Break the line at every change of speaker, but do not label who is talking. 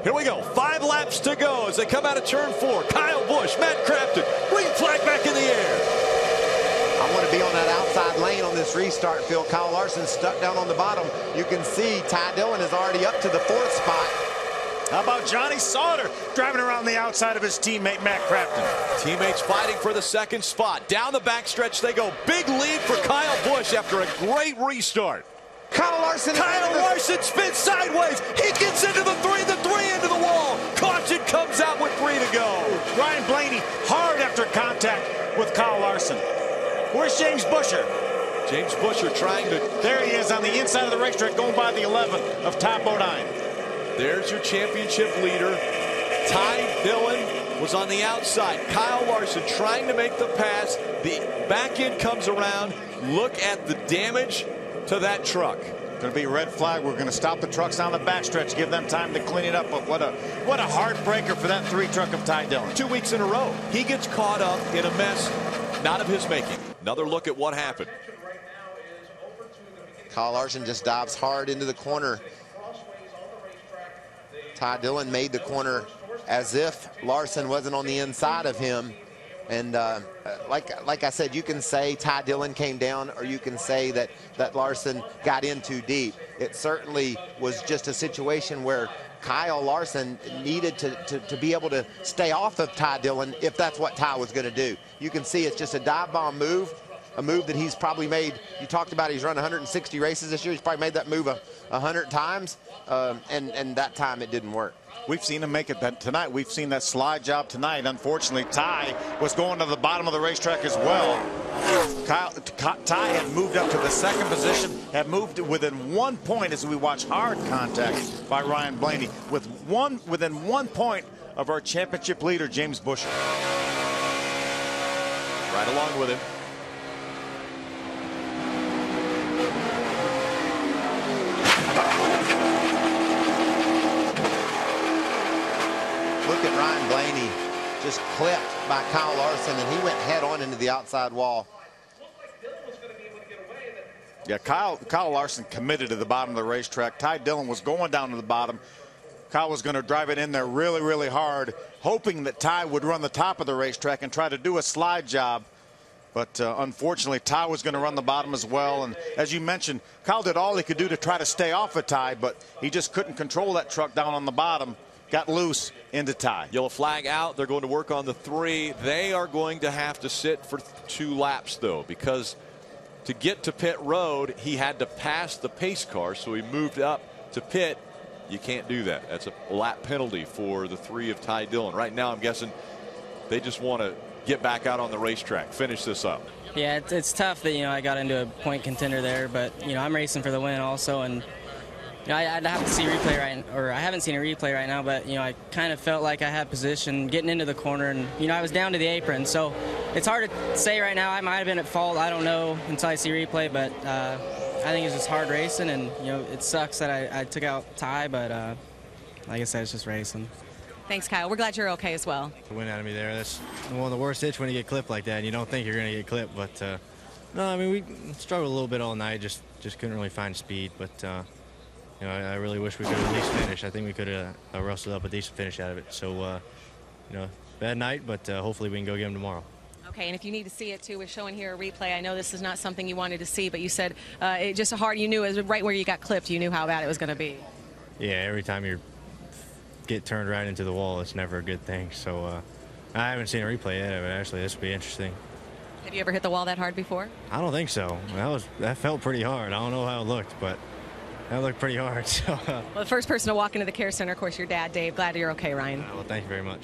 Here we go. 5 laps to go as they come out of turn 4. Kyle Busch, Matt Crafton, green flag back in the air.
I want to be on that outside lane on this restart, Phil. Kyle Larson stuck down on the bottom. You can see Ty Dillon is already up to the 4th spot.
How about Johnny Sauter driving around the outside of his teammate Matt Crafton?
Teammates fighting for the 2nd spot. Down the backstretch they go. Big lead for Kyle Busch after a great restart.
Kyle Larson
spins sideways. He gets into the 3 into the wall. Caution comes out with 3 to go.
Ryan Blaney hard after contact with Kyle Larson. Where's James Busher?
James Busher trying to...
There he is on the inside of the racetrack going by the 11 of Ty Bodine.
There's your championship leader. Ty Dillon was on the outside. Kyle Larson trying to make the pass. The back end comes around. Look at the damage to that truck.
Going to be a red flag. We're going to stop the trucks on the backstretch, give them time to clean it up. But what a heartbreaker for that 3 truck of Ty Dillon.
2 weeks in a row. He gets caught up in a mess not of his making. Another look at what happened.
Kyle Larson just dives hard into the corner. Ty Dillon made the corner as if Larson wasn't on the inside of him. And like I said, you can say Ty Dillon came down, or you can say that Larson got in too deep. It certainly was just a situation where Kyle Larson needed to be able to stay off of Ty Dillon if that's what Ty was going to do. You can see it's just a dive bomb move, a move that he's probably made. You talked about he's run 160 races this year. He's probably made that move 100 times, and that time it didn't work.
We've seen him make it tonight. We've seen that slide job tonight. Unfortunately, Ty was going to the bottom of the racetrack as well. Ty had moved up to the 2nd position, had moved within 1 point as we watch hard contact by Ryan Blaney within 1 point of our championship leader, James Busher.
Right along with him.
Look at Ryan Blaney just clipped by Kyle Larson, and he went head on into the outside wall.
Yeah, Kyle Larson committed to the bottom of the racetrack. Ty Dillon was going down to the bottom. Kyle was going to drive it in there really, really hard, hoping that Ty would run the top of the racetrack and try to do a slide job. But unfortunately, Ty was going to run the bottom as well. And as you mentioned, Kyle did all he could do to try to stay off of Ty, but he just couldn't control that truck down on the bottom. Got loose into Ty.
Yellow flag out. They're going to work on the 3. They are going to have to sit for 2 laps, though, because to get to pit road, he had to pass the pace car, so he moved up to pit. You can't do that. That's a lap penalty for the 3 of Ty Dillon. Right now, I'm guessing they just want to get back out on the racetrack, finish this up.
Yeah, it's tough that, I got into a point contender there, but, I'm racing for the win also, and I'd have to see a replay I haven't seen a replay right now, but I kind of felt like I had position getting into the corner, and I was down to the apron, so it's hard to say right now. I might have been at fault. I don't know until I see replay, but I think it's just hard racing, and it sucks that I took out Ty, but like I said, it's just racing.
Thanks, Kyle. We're glad you're okay as well.
The win out of me there. That's one of the worst hits when you get clipped like that, and you don't think you're going to get clipped, but no, I mean, we struggled a little bit all night, just couldn't really find speed, but I really wish we could have at least finished. I think we could have rustled up a decent finish out of it. So, bad night, but hopefully we can go get them tomorrow.
Okay, and if you need to see it too, we're showing here a replay. I know this is not something you wanted to see, but you said it just hard. You knew it was right where you got clipped. You knew how bad it was going to be.
Yeah, every time you get turned right into the wall, it's never a good thing. So, I haven't seen a replay yet, but actually this would be interesting.
Have you ever hit the wall that hard before?
I don't think so. That felt pretty hard. I don't know how it looked, but that looked pretty hard. So,
well, the first person to walk into the care center, of course, your dad, Dave. Glad you're okay, Ryan.
Well, thank you very much.